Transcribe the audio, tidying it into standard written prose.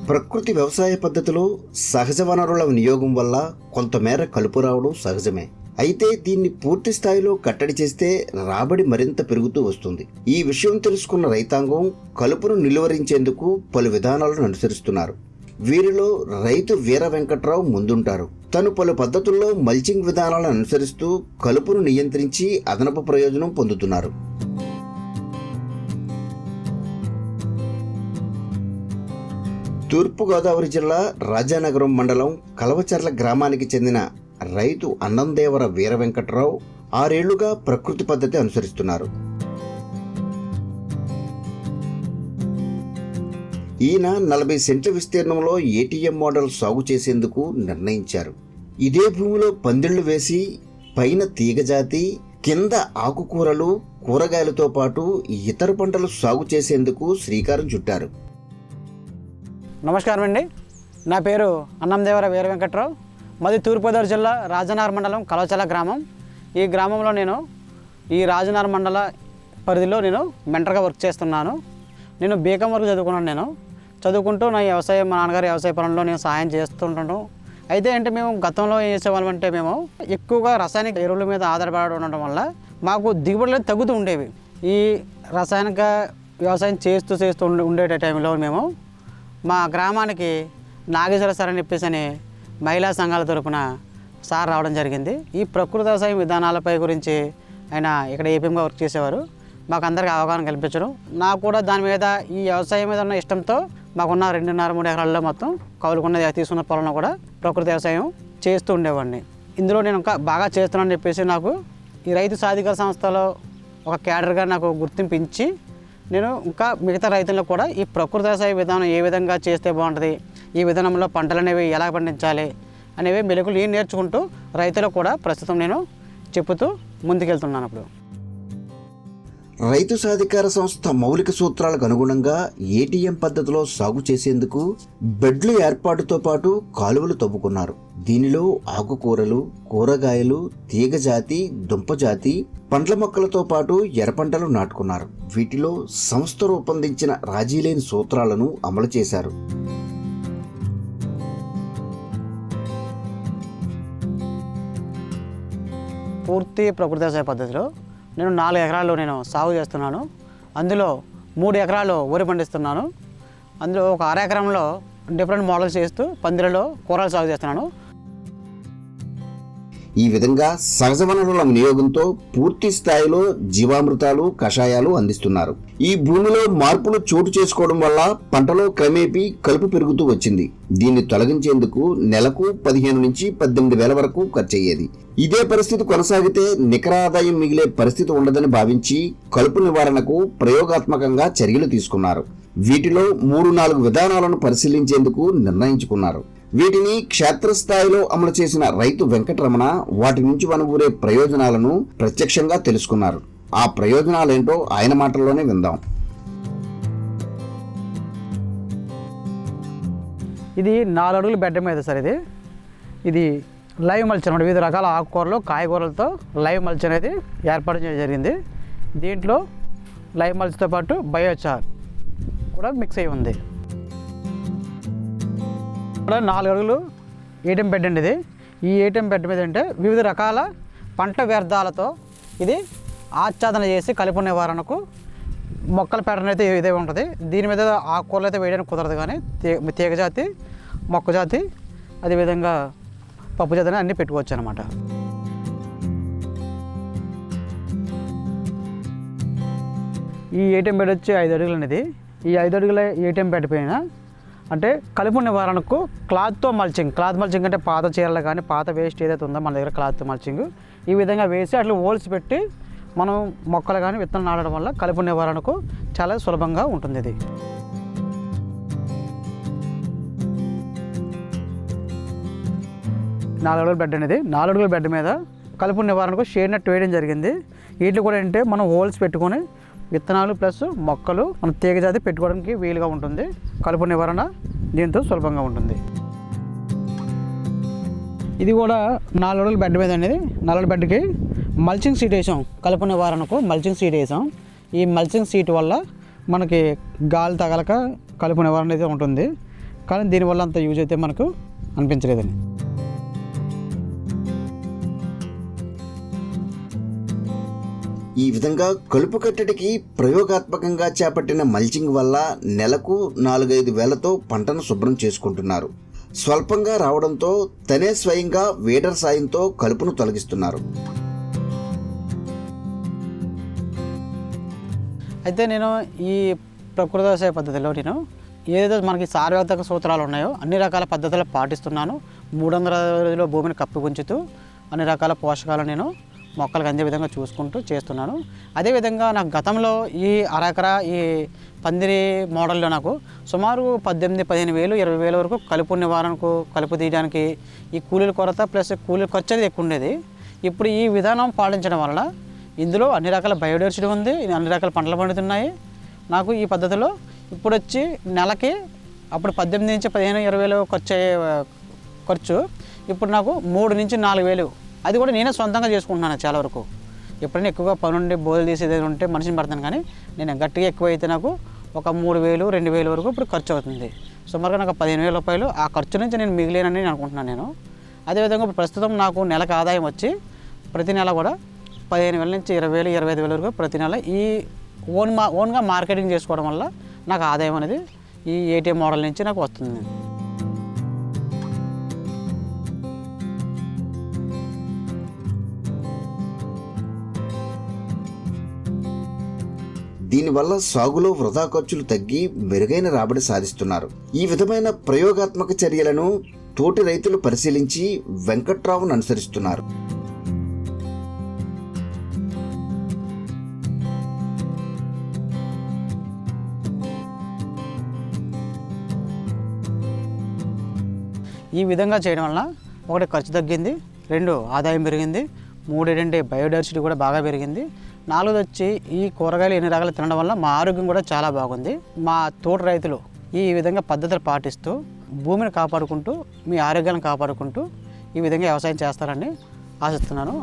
ప్రకృతి వ్యవసాయ పద్ధతిలో సహజ వనరుల వినియోగం వల్ల కొంతమేర కలుపు రావడం సహజమే. అయితే దీన్ని పూర్తి స్థాయిలో కట్టడి చేస్తే రాబడి మరింత పెరుగుతూ వస్తుంది. ఈ విషయం తెలుసుకున్న రైతాంగం కలుపును నిలువరించేందుకు పలు విధానాలను అనుసరిస్తున్నారు. వీరిలో రైతు వీర వెంకట్రావు ముందుంటారు. తను పలు పద్ధతుల్లో మల్చింగ్ విధానాలను అనుసరిస్తూ కలుపును నియంత్రించి అదనపు ప్రయోజనం పొందుతున్నారు. తూర్పుగోదావరి జిల్లా రాజానగరం మండలం కలవచర్ల గ్రామానికి చెందిన రైతు అన్నందేవర వీర వెంకట్రావు 6 ఏళ్లుగా ప్రకృతి పద్ధతి అనుసరిస్తున్నారు. ఈయన 40 సెంట్ల విస్తీర్ణంలో ఏటీఎం మోడల్ సాగు చేసేందుకు నిర్ణయించారు. ఇదే భూమిలో పందిళ్లు వేసి పైన తీగజాతి, కింద ఆకుకూరలు, కూరగాయలతో పాటు ఇతర పంటలు సాగు చేసేందుకు శ్రీకారం చుట్టారు. నమస్కారం అండి, నా పేరు అన్నందేవర వీర వెంకట్రావు. మాది తూర్పుగోదావరి జిల్లా రాజనగరం మండలం కలవచర్ల గ్రామం. ఈ గ్రామంలో నేను ఈ రాజనగరం మండల పరిధిలో నేను మెంటర్గా వర్క్ చేస్తున్నాను. నేను బీకాం వరకు చదువుకున్నాను. చదువుకుంటూ నా వ్యవసాయం, మా నాన్నగారి వ్యవసాయ పనుల్లో నేను సహాయం చేస్తుంటాను. అయితే అంటే మేము గతంలో ఏం చేసేవాళ్ళం అంటే మేము ఎక్కువగా రసాయనిక ఎరువుల మీద ఆధారపడి ఉండడం వల్ల మాకు దిగుబడులు తగ్గుతూ ఉండేవి. ఈ రసాయనిక వ్యవసాయం చేస్తూ ఉండే టైంలో మేము మా గ్రామానికి నాగేశ్వర సార్ అని చెప్పేసి మహిళా సంఘాల తరపున సార్ రావడం జరిగింది. ఈ ప్రకృతి వ్యవసాయ విధానాలపై గురించి ఆయన ఇక్కడ ఏపీఎంగా వర్క్ చేసేవారు. మాకు అందరికీ అవగాహన కల్పించడం, నాకు కూడా దాని మీద ఈ వ్యవసాయం మీద ఉన్న ఇష్టంతో మాకున్న 2.5-3 ఎకరాల్లో మొత్తం కౌలుకున్న తీసుకున్న పొలంలో కూడా ప్రకృతి వ్యవసాయం చేస్తూ ఉండేవాడిని. ఇందులో నేను ఇంకా బాగా చేస్తున్నానని చెప్పేసి నాకు ఈ రైతు సాధికార సంస్థలో ఒక క్యాడర్గా నాకు గుర్తింపించి నేను ఇంకా మిగతా రైతులకు కూడా ఈ ప్రకృతి వ్యవసాయ విధానం ఏ విధంగా చేస్తే బాగుంటుంది, ఈ విధానంలో పంటలు అనేవి ఎలా పండించాలి అనేవి మెలకులు నేర్చుకుంటూ రైతులకు కూడా ప్రస్తుతం నేను చెప్పుతూ ముందుకెళ్తున్నాను. అప్పుడు రైతు సాధికార సంస్థ మౌలిక సూత్రాలకు అనుగుణంగా ఏటీఎం పద్ధతిలో సాగు చేసేందుకు బెడ్లు ఏర్పాటుతో పాటు కాలువలు తవ్వుకున్నారు. దీనిలో ఆకుకూరలు, కూరగాయలు, తీగజాతి, దుంపజాతి, పండ్ల మొక్కలతో పాటు ఎర్రపంటలు నాటుకున్నారు. వీటిలో సంస్థ రూపొందించిన రాజీలేని సూత్రాలను అమలు చేశారు. పూర్తి ప్రకృతి వ్యవసాయ పద్ధతిలో నేను 4 ఎకరాల్లో నేను సాగు చేస్తున్నాను. అందులో 3 ఎకరాలు వరి పండిస్తున్నాను. అందులో ఒక 1/2 ఎకరంలో డిఫరెంట్ మోడల్స్ చేస్తూ పందిరిలో కూరలు సాగు చేస్తున్నాను. ఈ విధంగా సహజ వనరుల వినియోగంతో పూర్తి స్థాయిలో జీవామృతాలు, కషాయాలు అందిస్తున్నారు. ఈ భూమిలో మార్పులు చోటు చేసుకోవడం వల్ల పంటలో క్రమేపీ కలుపు పెరుగుతూ వచ్చింది. దీన్ని తొలగించేందుకు నెలకు 15 నుంచి 18 వేల వరకు ఖర్చయ్యేది. ఇదే పరిస్థితి కొనసాగితే నికర ఆదాయం మిగిలే పరిస్థితి ఉండదని భావించి కలుపు నివారణకు ప్రయోగాత్మకంగా చర్యలు తీసుకున్నారు. వీటిలో 3-4 విధానాలను పరిశీలించేందుకు నిర్ణయించుకున్నారు. వీటిని క్షేత్రస్థాయిలో అమలు చేసిన రైతు వెంకటరమణ వాటి నుంచి వనగూరే ప్రయోజనాలను ప్రత్యక్షంగా తెలుసుకున్నారు. ఆ ప్రయోజనాలేంటో ఆయన మాటల్లోనే విందాం. ఇది 4 అడుగుల బెడ్ మీద సార్. ఇది లైవ్ మల్చ్ అనమాట. వివిధ రకాల ఆకుకూరలు, కాయగూరలతో లైవ్ మల్చ్ అనేది ఏర్పాటు చేయడం జరిగింది. దీంట్లో లైవ్ మల్చ్తో పాటు బయోచార్ కూడా మిక్స్ అయి ఉంది. ఇక్కడ 4 అడుగులు ఏటీఎం బెడ్ అండి. ఈ ఏటీఎం బెడ్ మీద అంటే వివిధ రకాల పంట వ్యర్థాలతో ఇది ఆచ్ఛాదన చేసి కలుపు నివారణకు మొక్కల ప్యాటర్న్ అయితే ఇదే ఉంటుంది. దీని మీద ఆకుకూరలు అయితే వేయడానికి కుదరదు, కానీ తీగజాతి, మొక్కజాతి, అదేవిధంగా పప్పు జాతి అన్నీ పెట్టుకోవచ్చు అనమాట. ఈ ఏటీఎం బెడ్ వచ్చి 5 అడుగులు అనేది. ఈ 5 అడుగుల ఏటీఎం బెడ్ పైన అంటే కలుపు నివారణకు క్లాత్ మల్చింగ్ అంటే పాత చీరలు కానీ పాత వేస్ట్ ఏదైతే ఉందో మన దగ్గర క్లాత్ మల్చింగ్ ఈ విధంగా వేసి అట్లా హోల్స్ పెట్టి మనం మొక్కలు కానీ విత్తనం నాటడం వల్ల కలుపు నివారణకు చాలా సులభంగా ఉంటుంది. ఇది 4 అడుగుల బెడ్ అనేది 4 అడుగుల బెడ్ మీద కలుపు నివారణకు షేడ్ నెట్ వేయడం జరిగింది. వీటిలో కూడా ఏంటంటే మనం హోల్స్ పెట్టుకొని విత్తనాలు ప్లస్ మొక్కలు మనం తీగ జాతి పెట్టుకోవడానికి వీలుగా ఉంటుంది. కలుపు నివారణ దీంతో సులభంగా ఉంటుంది. ఇది కూడా 4 అడుగుల బెడ్ మీద అనేది 4 అడుగుల బెడ్కి మల్చింగ్ సీట్ వేసాం. కలుపు నివారణకు మల్చింగ్ సీట్ వేసాం. ఈ మల్చింగ్ సీట్ వల్ల మనకి గాలి తగలక కలుపు నివారణ అయితే ఉంటుంది. కానీ దీనివల్ల అంత యూజ్ అయితే మనకు అనిపించలేదండి. ఈ విధంగా కలుపు కట్టడికి ప్రయోగాత్మకంగా చేపట్టిన మల్చింగ్ వల్ల నెలకు 4-5 వేలతో పంటను శుభ్రం చేసుకుంటున్నారు. స్వల్పంగా రావడంతో తనే స్వయంగా వీడర్ సాయంతో కలుపును తొలగిస్తున్నారు. అయితే నేను ఈ ప్రకృతి వ్యవసాయ పద్ధతిలో నేను ఏదైతే మనకి సార్వత్రిక సూత్రాలు ఉన్నాయో అన్ని రకాల పద్ధతులు పాటిస్తున్నాను. 360 రోజుల్లో భూమిని కప్పి ఉంచుతూ అన్ని రకాల పోషకాలు నేను మొక్కలకు అందే విధంగా చూసుకుంటూ చేస్తున్నాను. అదేవిధంగా నాకు గతంలో ఈ అరెకరా ఈ పందిరి మోడల్లో నాకు సుమారు 18-15 వేలు 20 వేల వరకు కలుపు నివారణకు కలుపు తీయడానికి ఈ కూలీల కొరత ప్లస్ కూలీల ఖర్చు అనేది ఎక్కువ ఉండేది. ఇప్పుడు ఈ విధానం పాటించడం వలన ఇందులో అన్ని రకాల బయోడైవర్సిటీ ఉంది, అన్ని రకాల పంటలు పండుతున్నాయి. నాకు ఈ పద్ధతిలో ఇప్పుడు వచ్చి నెలకి అప్పుడు 18-15-20 వేలు ఖర్చు ఇప్పుడు నాకు 3-4 వేలు. అది కూడా నేనే సొంతంగా చేసుకుంటున్నాను చాలా వరకు. ఎప్పుడైనా ఎక్కువగా పనుండి బోధలు తీసేది ఉంటే మనిషిని పడతాను, కానీ నేను గట్టిగా ఎక్కువ అయితే నాకు ఒక 3,000-2,000 వరకు ఇప్పుడు ఖర్చు అవుతుంది. సుమారుగా నాకు 15,000 రూపాయలు ఆ ఖర్చు నుంచి నేను మిగిలేనని నేను అనుకుంటున్నాను నేను. అదేవిధంగా ఇప్పుడు ప్రస్తుతం నాకు నెలకు ఆదాయం వచ్చి ప్రతి నెల కూడా 15,000 నుంచి 20,000, 25,000 వరకు ప్రతి నెల ఈ ఓన్గా మార్కెటింగ్ చేసుకోవడం వల్ల నాకు ఆదాయం అనేది ఈ ఏటీఎం మోడల్ నుంచి నాకు వస్తుంది. దీనివల్ల సాగులో వృధా ఖర్చులు తగ్గి మెరుగైన రాబడి సాధిస్తున్నారు. ఈ విధమైన ప్రయోగాత్మక చర్యలను తోటి రైతులు పరిశీలించి వెంకట్రావును అనుసరిస్తున్నారు. ఈ విధంగా చేయడం వలన 1 ఖర్చు తగ్గింది, 2 ఆదాయం పెరిగింది, 3 ఏంటంటే బయోడైవర్సిటీ కూడా బాగా పెరిగింది, 4 వచ్చి ఈ కూరగాయలు ఎన్ని రకాలు తినడం వల్ల మా ఆరోగ్యం కూడా చాలా బాగుంది. మా తోటి రైతులు ఈ విధంగా పద్ధతులు పాటిస్తూ భూమిని కాపాడుకుంటూ మీ ఆరోగ్యాన్ని కాపాడుకుంటూ ఈ విధంగా వ్యవసాయం చేస్తారని ఆశిస్తున్నాను.